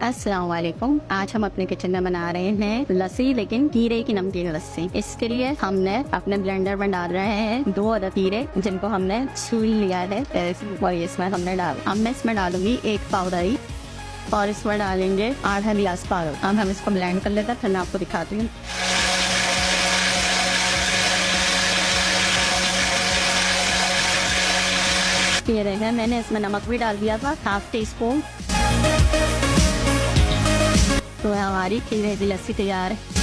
अस्सलाम वालेकुम। आज हम अपने किचन में बना रहे हैं लस्सी, लेकिन हीरे की नमकीन लस्सी। इसके लिए हमने अपने ब्लेंडर में डाल रहे हैं 2 अदद हीरे, जिनको हमने छील लिया है और इसमें हमने अब मैं इसमें डालूंगी 1 पाव दही और इसमें डालेंगे आधा गिलास पानी। अब हम इसको ब्लेंड कर लेते हैं, फिर मैं आपको दिखाती हूँ। ये रहे, मैंने इसमें नमक भी डाल दिया था, 1/2 टीस्पून। तो हमारी खीरे की लस्सी तैयार है।